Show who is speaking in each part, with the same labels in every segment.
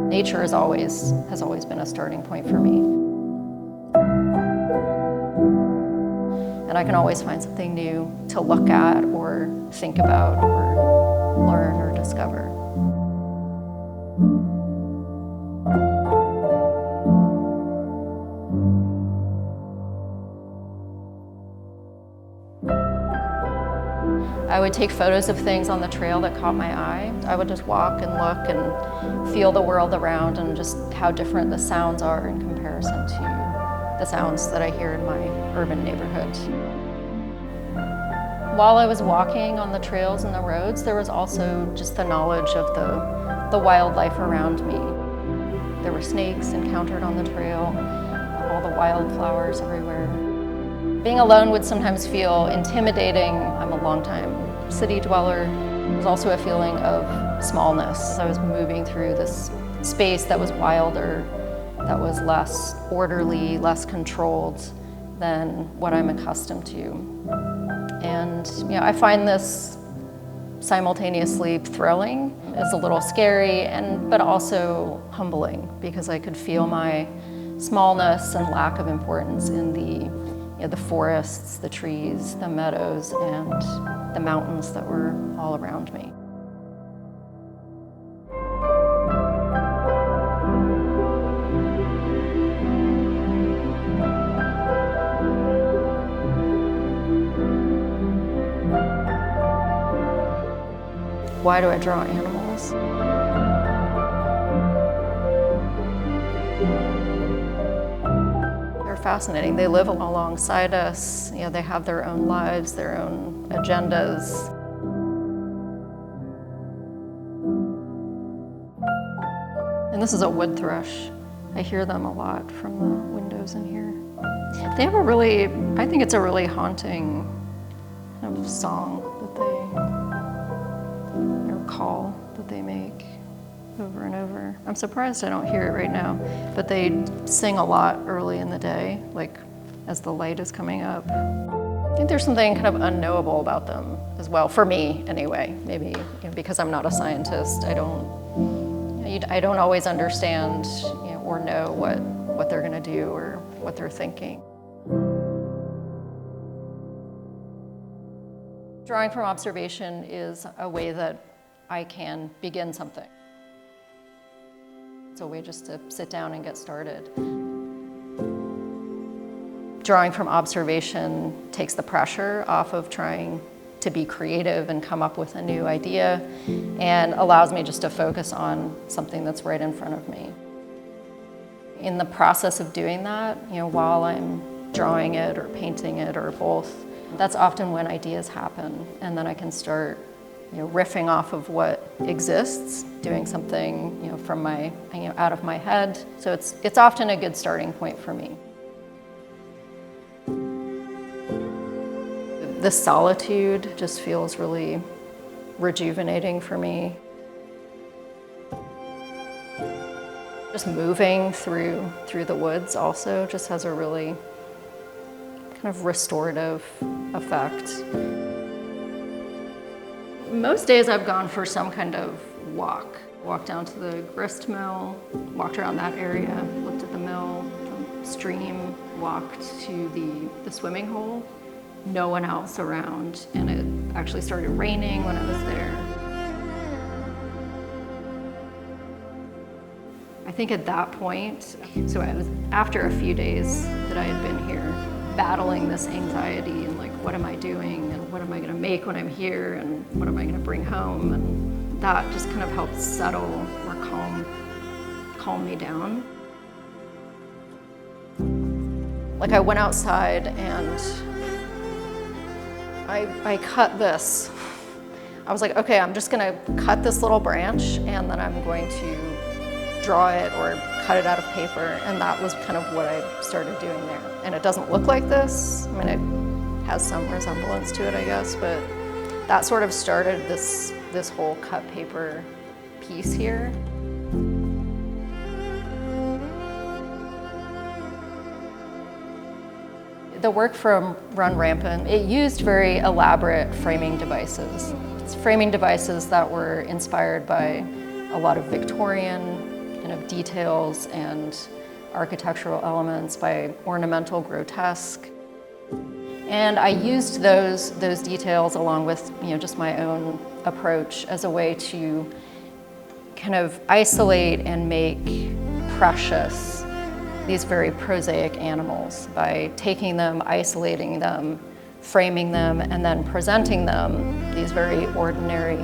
Speaker 1: Nature has always been a starting point for me. And I can always find something new to look at or think about or learn or discover. I would take photos of things on the trail that caught my eye. I would just walk and look and feel the world around and just how different the sounds are in comparison to the sounds that I hear in my urban neighborhood. While I was walking on the trails and the roads, there was also just the knowledge of the wildlife around me. There were snakes encountered on the trail, all the wildflowers everywhere. Being alone would sometimes feel intimidating. I'm a longtime city dweller. There was also a feeling of smallness. I was moving through this space that was wilder, that was less orderly, less controlled than what I'm accustomed to. And I find this simultaneously thrilling. It's a little scary, but also humbling, because I could feel my smallness and lack of importance in the forests, the trees, the meadows, and the mountains that were all around me. Why do I draw animals? Fascinating. They live alongside us. They have their own lives, their own agendas. And this is a wood thrush. I hear them a lot from the windows in here. They have I think it's a really haunting kind of song or call that they make over and over. I'm surprised I don't hear it right now, but they sing a lot early in the day, like as the light is coming up. I think there's something kind of unknowable about them as well, for me anyway. Maybe because I'm not a scientist, I don't always understand or know what they're gonna do or what they're thinking. Drawing from observation is a way that I can begin something. It's a way just to sit down and get started. Drawing from observation takes the pressure off of trying to be creative and come up with a new idea, and allows me just to focus on something that's right in front of me. In the process of doing that, while I'm drawing it or painting it or both, that's often when ideas happen, and then I can start riffing off of what exists, doing something from my out of my head. So it's often a good starting point for me. The solitude just feels really rejuvenating for me. Just moving through the woods also just has a really kind of restorative effect. Most days I've gone for some kind of walk. Walked down to the grist mill, walked around that area, looked at the mill, the stream, walked to the swimming hole. No one else around, and it actually started raining when I was there. I think at that point, so it was after a few days that I had been here, battling this anxiety and what am I doing and what am I gonna make when I'm here and what am I gonna bring home, and that just kind of helped settle or calm me down. I went outside and I cut this. I was like, okay, I'm just gonna cut this little branch and then I'm going to draw it or cut it out of paper, and that was kind of what I started doing there. And it doesn't look like this. I mean, has some resemblance to it, I guess, but that sort of started this whole cut paper piece here. The work from Run Rampant, it used very elaborate framing devices. It's framing devices that were inspired by a lot of Victorian kind of details and architectural elements, by ornamental grotesque. And I used those details along with just my own approach as a way to kind of isolate and make precious these very prosaic animals by taking them, isolating them, framing them, and then presenting them, these very ordinary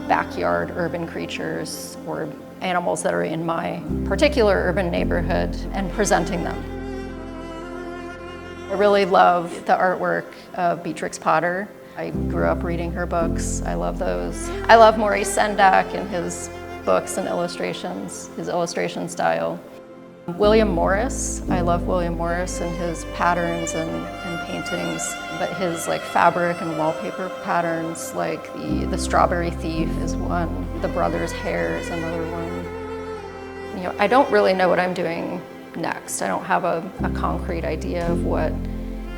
Speaker 1: backyard urban creatures or animals that are in my particular urban neighborhood, and presenting them. I really love the artwork of Beatrix Potter. I grew up reading her books. I love those. I love Maurice Sendak and his books and illustrations, his illustration style. William Morris, I love William Morris and his patterns and paintings, but his like fabric and wallpaper patterns, like the Strawberry Thief is one, The Brother's Hair is another one. I don't really know what I'm doing next. I don't have a concrete idea of what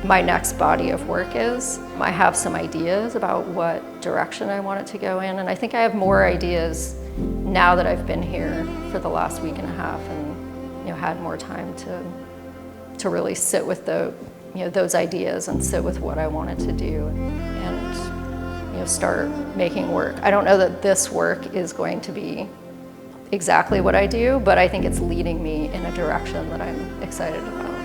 Speaker 1: my next body of work is. I have some ideas about what direction I want it to go in, and I think I have more ideas now that I've been here for the last week and a half and had more time to really sit with those ideas and sit with what I wanted to do and start making work. I don't know that this work is going to be exactly what I do, but I think it's leading me in a direction that I'm excited about.